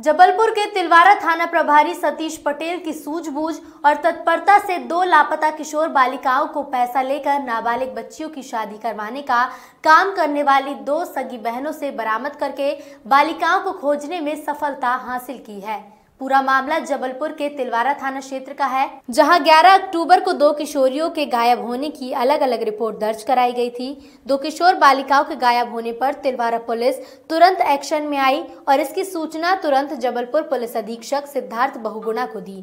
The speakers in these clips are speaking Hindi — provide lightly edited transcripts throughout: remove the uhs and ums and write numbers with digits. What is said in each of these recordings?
जबलपुर के तिलवारा थाना प्रभारी सतीश पटेल की सूझबूझ और तत्परता से 2 लापता किशोर बालिकाओं को पैसा लेकर नाबालिग बच्चियों की शादी करवाने का काम करने वाली 2 सगी बहनों से बरामद करके बालिकाओं को खोजने में सफलता हासिल की है। पूरा मामला जबलपुर के तिलवारा थाना क्षेत्र का है, जहां 11 अक्टूबर को 2 किशोरियों के गायब होने की अलग अलग रिपोर्ट दर्ज कराई गई थी। 2 किशोर बालिकाओं के गायब होने पर तिलवारा पुलिस तुरंत एक्शन में आई और इसकी सूचना तुरंत जबलपुर पुलिस अधीक्षक सिद्धार्थ बहुगुणा को दी।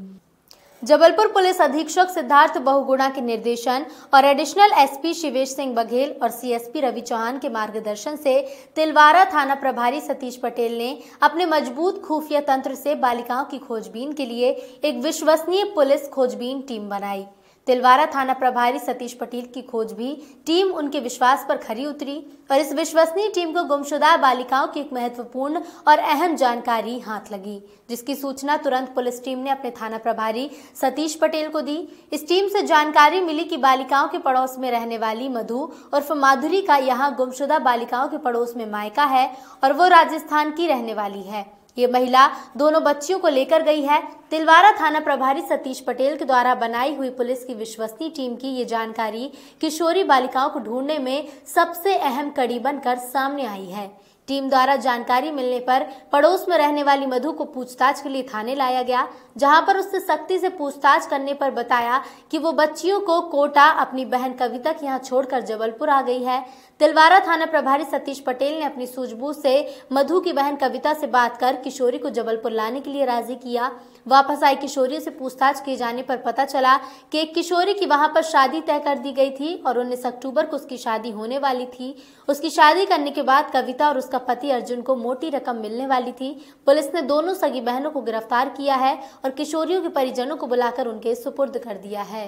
जबलपुर पुलिस अधीक्षक सिद्धार्थ बहुगुणा के निर्देशन और एडिशनल एसपी शिवेश सिंह बघेल और सीएसपी रवि चौहान के मार्गदर्शन से तिलवारा थाना प्रभारी सतीश पटेल ने अपने मजबूत खुफिया तंत्र से बालिकाओं की खोजबीन के लिए एक विश्वसनीय पुलिस खोजबीन टीम बनाई। तिलवारा थाना प्रभारी सतीश पटेल की खोजबीन टीम उनके विश्वास पर खरी उतरी और इस विश्वसनीय टीम को गुमशुदा बालिकाओं की एक महत्वपूर्ण और अहम जानकारी हाथ लगी, जिसकी सूचना तुरंत पुलिस टीम ने अपने थाना प्रभारी सतीश पटेल को दी। इस टीम से जानकारी मिली कि बालिकाओं के पड़ोस में रहने वाली मधु उर्फ माधुरी का यहाँ गुमशुदा बालिकाओं के पड़ोस में मायका है और वो राजस्थान की रहने वाली है। ये महिला दोनों बच्चियों को लेकर गई है। तिलवारा थाना प्रभारी सतीश पटेल के द्वारा बनाई हुई पुलिस की विश्वसनीय टीम की ये जानकारी किशोरी बालिकाओं को ढूंढने में सबसे अहम कड़ी बनकर सामने आई है। टीम द्वारा जानकारी मिलने पर पड़ोस में रहने वाली मधु को पूछताछ के लिए थाने लाया गया, जहां पर उससे सख्ती से पूछताछ करने पर बताया कि वो बच्चियों को कोटा अपनी बहन कविता के यहाँ छोड़कर जबलपुर आ गई है। तिलवारा थाना प्रभारी सतीश पटेल ने अपनी सूझबूझ से मधु की बहन कविता से बात कर किशोरी को जबलपुर लाने के लिए राजी किया। वापस आई किशोरी से पूछताछ किए जाने पर पता चला कि एक किशोरी की वहां पर शादी तय कर दी गई थी और 19 अक्टूबर को उसकी शादी होने वाली थी। उसकी शादी करने के बाद कविता और उसका पति अर्जुन को मोटी रकम मिलने वाली थी। पुलिस ने दोनों सगी बहनों को गिरफ्तार किया है और किशोरियों के परिजनों को बुलाकर उनके सुपुर्द कर दिया है।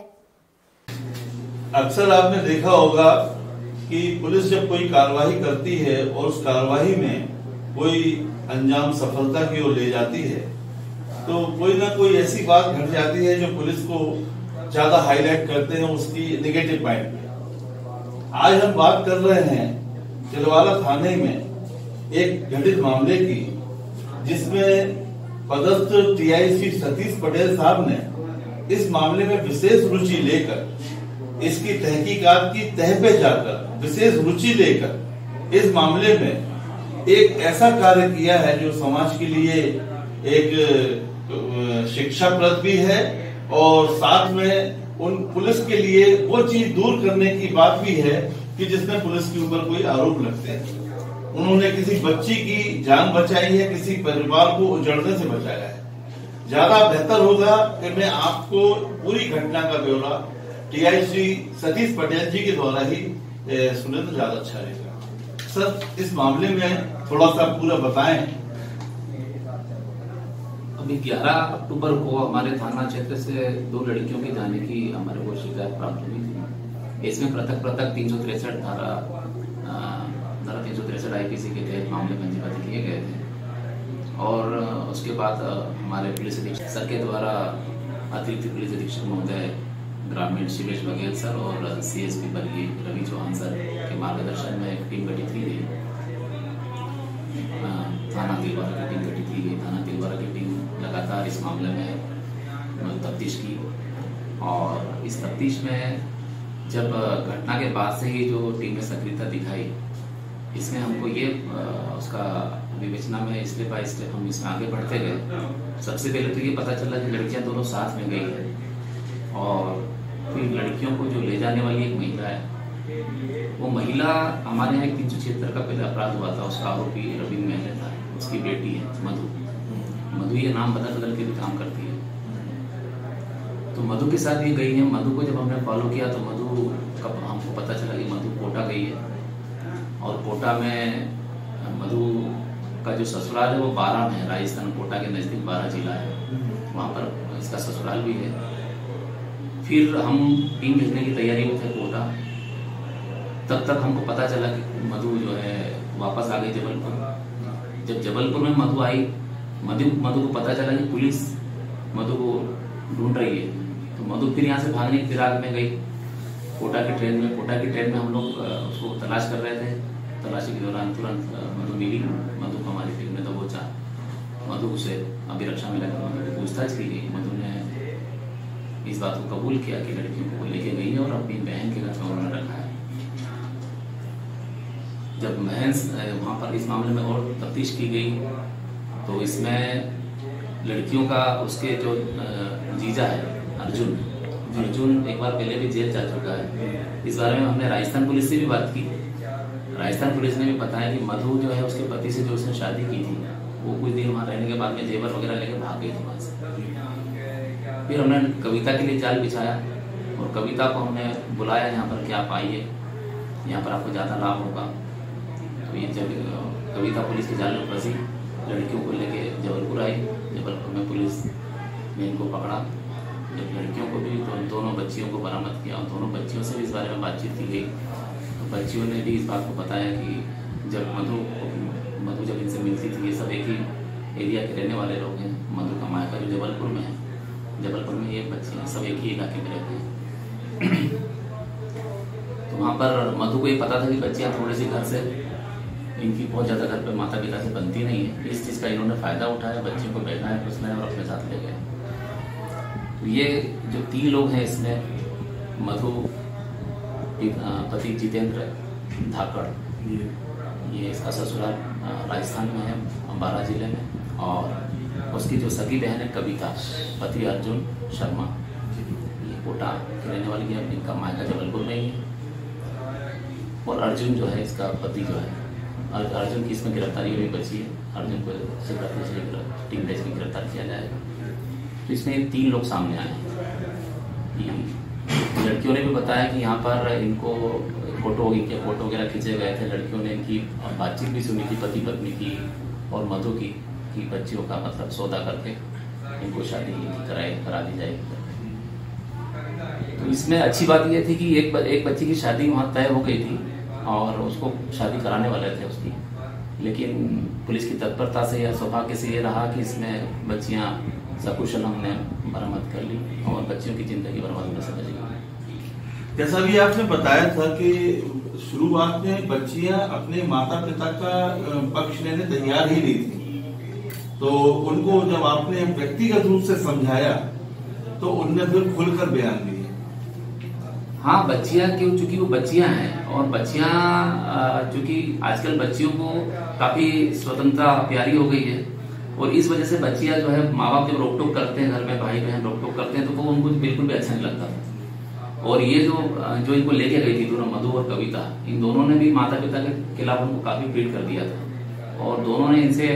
अक्सर आपने देखा होगा कि पुलिस जब कोई कार्रवाई करती है और उस कार्रवाई में कोई अंजाम सफलता की ओर ले जाती है तो कोई ना कोई ऐसी बात घट जाती है जो पुलिस को ज्यादा हाईलाइट करते हैं उसकी नेगेटिव पॉइंट पे। आज हम बात कर रहे हैं तिलवारा थाने में एक घटित मामले की, जिसमें पदस्थ टीआईसी सतीश पटेल साहब ने इस मामले में विशेष रुचि लेकर इसकी तहकीकात की तह पे जाकर विशेष रुचि लेकर इस मामले में एक ऐसा कार्य किया है जो समाज के लिए एक शिक्षाप्रद भी है और साथ में उन पुलिस के लिए वो चीज दूर करने की बात भी है कि जिसमें पुलिस के ऊपर कोई आरोप लगते हैं। उन्होंने किसी बच्ची की जान बचाई है, किसी परिवार को उजड़ने से बचाया है। ज्यादा बेहतर होगा कि मैं आपको पूरी घटना का ब्यौरा टीआईसी सतीश पटेल जी के द्वारा ही सुने तो ज्यादा अच्छा रहेगा। सर, इस मामले में थोड़ा सा पूरा बताएं। अभी 11 अक्टूबर को हमारे थाना क्षेत्र से 2 लड़कियों के जाने की हमारे को शिकायत प्राप्त हुई थी। इसमें पृथक 363 धारा 363 आईपीसी के तहत मामले पंजीबद्ध किए गए थे और उसके बाद हमारे पुलिस अधीक्षक सर के द्वारा अतिरिक्त पुलिस अधीक्षक महोदय ग्रामीण शिवेश बघेल सर और सीएसपी बल्ली रवि चौहान सर के मार्गदर्शन में एक टीम गठित की गई। थाना तिलवारा की टीम गठित की गई। थाना तिलवारा की टीम लगातार इस मामले में तफ्तीश की और इस तफ्तीश में जब घटना के बाद से ही जो टीम ने सक्रियता दिखाई, इसमें हमको ये उसका विवेचना में स्टेप बाय स्टेप हम इसमें आगे बढ़ते गए। सबसे पहले तो ये पता चला कि लड़कियां दोनों साथ में गई है और फिर लड़कियों को जो ले जाने वाली एक महिला है, वो महिला हमारे यहाँ 376 का पहले अपराध हुआ था, उसका आरोपी रवि महले था, उसकी बेटी है मधु ये नाम बदल के भी काम करती है। तो मधु के साथ ये गई है। मधु को जब हमने फॉलो किया तो मधु का हमको पता चला कि मधु कोटा गई है और कोटा में मधु का जो ससुराल है वो 12 में है। राजस्थान कोटा के नजदीक 12 जिला है, वहां पर इसका ससुराल भी है। फिर हम टीम भेजने की तैयारी में थे कोटा, तब तक हमको पता चला कि मधु जो है वापस आ गई जबलपुर। जब जबलपुर में मधु आई, मधु को पता चला कि पुलिस मधु को ढूंढ रही है, तो मधु फिर यहाँ से भागने की फिराक में गई कोटा की ट्रेन में हम लोग उसको तलाश कर रहे थे। तलाशी के दौरान तुरंत मधु मिली। मधु को हमारी टीम ने दबोचा मधु से अभिरक्षा में लेकर मधु की पूछताछ की गई। मधु ने इस बात को कबूल किया कि लड़कियों को लेके गई है और अपनी बहन के घर में उन्होंने रखा है। जब बहन वहाँ पर इस मामले में और तफ्तीश की गई तो इसमें लड़कियों का उसके जो जीजा है अर्जुन एक बार पहले भी जेल जा चुका है। इस बारे में हमने राजस्थान पुलिस से भी बात की। राजस्थान पुलिस ने भी बताया कि मधु जो है उसके पति से जो उसने शादी की थी वो कुछ दिन वहाँ रहने के बाद में जेवर वगैरह लेकर भाग गई थी वहाँ से। फिर हमने कविता के लिए जाल बिछाया और कविता को हमने बुलाया यहाँ पर कि आप आइए, यहाँ पर आपको ज़्यादा लाभ होगा। तो ये जब कविता पुलिस के जाल में फंसी, लड़कियों को लेके जबलपुर आई। जबलपुर में पुलिस ने इनको पकड़ा। जब लड़कियों को भी तो दोनों बच्चियों को बरामद किया और दोनों बच्चियों से भी इस बारे में बातचीत की गई। तो बच्चियों ने भी इस बात को बताया कि जब मधु जब इनसे मिलती थी, ये सब एक ही एरिया के रहने वाले लोग हैं। मधु का मायका जो जबलपुर में है, जबलपुर में ये बच्चे हैं, सब एक ही इलाके में रहते हैं। तो वहाँ पर मधु को ये पता था कि बच्चियाँ थोड़ी सी घर से इनकी बहुत ज़्यादा घर पे माता पिता से बनती नहीं है। इस चीज़ का इन्होंने फ़ायदा उठाया, बच्चियों को बैठाया उसने और अपने साथ ले गए। तो ये जो 3 लोग हैं इसमें मधु, पति जितेंद्र धाकड़, ये इसका ससुराल राजस्थान में है, अम्बाला जिले में, और उसकी जो सगी बहन है कविता, पति अर्जुन शर्मा, ये कोटा की रहने वाली है, इनका मायका जबलपुर में ही है। और अर्जुन जो है इसका पति जो है, अर्जुन की इसमें गिरफ्तारी हुई बची है। अर्जुन को टीम डेज में गिरफ्तार किया जाएगा। तो इसमें 3 लोग सामने आए हैं। लड़कियों ने भी बताया कि यहाँ पर इनको फोटो वगैरह खींचे गए थे। लड़कियों ने इनकी बातचीत भी सुनी थी पति पत्नी की और मधु की कि बच्चियों का मतलब सौदा करके इनको शादी करा दी जाएगी। तो इसमें अच्छी बात यह थी कि एक बच्ची की शादी वहाँ तय हो गई थी और उसको शादी कराने वाले थे उसकी, लेकिन पुलिस की तत्परता से या सौभाग्य से ये रहा कि इसमें बच्चियाँ सकुशल हमने बरामद कर ली और बच्चियों की जिंदगी बर्बाद होने से बच गई। जैसा भी आपने बताया था कि शुरुआत में बच्चियां अपने माता पिता का पक्ष लेने तैयार ही नहीं थी, तो उनको जब आपने व्यक्तिगत रूप से समझाया तो उनने फिर खुलकर बयान दिए। हाँ, बच्चियां क्यों, चूंकि वो बच्चियां हैं और बच्चियां चूंकि आजकल बच्चियों को काफी स्वतंत्रता प्यारी हो गई है और इस वजह से बच्चियां जो है माँ बाप जब रोक टोक करते हैं, घर में भाई बहन रोक टोक करते हैं तो वो उनको बिल्कुल भी अच्छा नहीं लगता। और ये जो इनको लेके गई थी दोनों, मधु और कविता, इन दोनों ने भी माता पिता के खिलाफ उनको काफी पीट कर दिया था और दोनों ने इनसे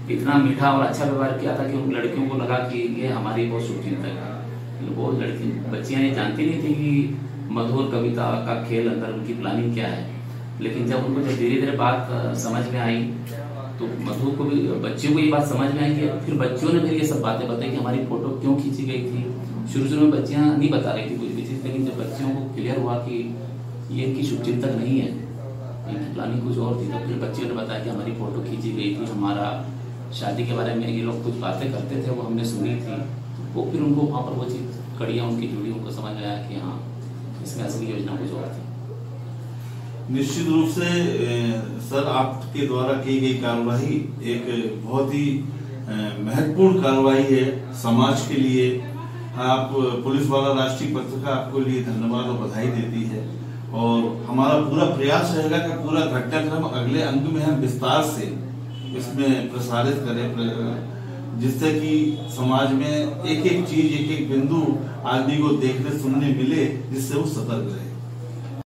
इतना मीठा और अच्छा व्यवहार किया था कि उन लड़कियों को लगा कि ये हमारी बहुत शुभचिंतक है। वो बच्चियां ये जानती नहीं थी कि मधु और कविता का खेल अंदर उनकी प्लानिंग क्या है। लेकिन जब उनको जब धीरे धीरे बात समझ में आई तो मधु को भी, बच्चियों को ये बात समझ में आई कि फिर बच्चियों ने फिर ये सब बातें बताई कि हमारी फोटो क्यों खींची गई थी। शुरू में बच्चियां नहीं बता रही थी कुछ भी चीज, लेकिन जब बच्चियों को क्लियर हुआ कि ये इनकी शुभचिंतक नहीं है, इनकी प्लानिंग कुछ और थी, तो फिर बच्चियों ने बताया कि हमारी फोटो खींची गई थी, हमारा शादी के बारे में ये लोग कुछ बातें करते थे वो हमने सुनी थी। वो फिर उनको वहाँ पर वो चीज कड़ियाँ उनकी जुड़ी, उनको समझ में आया कि हाँ इसमें असली योजना कुछ और थी। निश्चित रूप से सर, आपके द्वारा की गई कार्रवाई एक बहुत ही महत्वपूर्ण कार्रवाई है समाज के लिए। आप पुलिस वाला राष्ट्रीय पत्रिका आपको लिए धन्यवाद और बधाई देती है और हमारा पूरा प्रयास रहेगा कि पूरा घटनाक्रम अगले अंक में हम विस्तार से इसमें प्रसारित करें, जिससे कि समाज में एक एक चीज, एक एक बिंदु आदमी को देखने सुनने मिले, जिससे वो सतर्क रहे।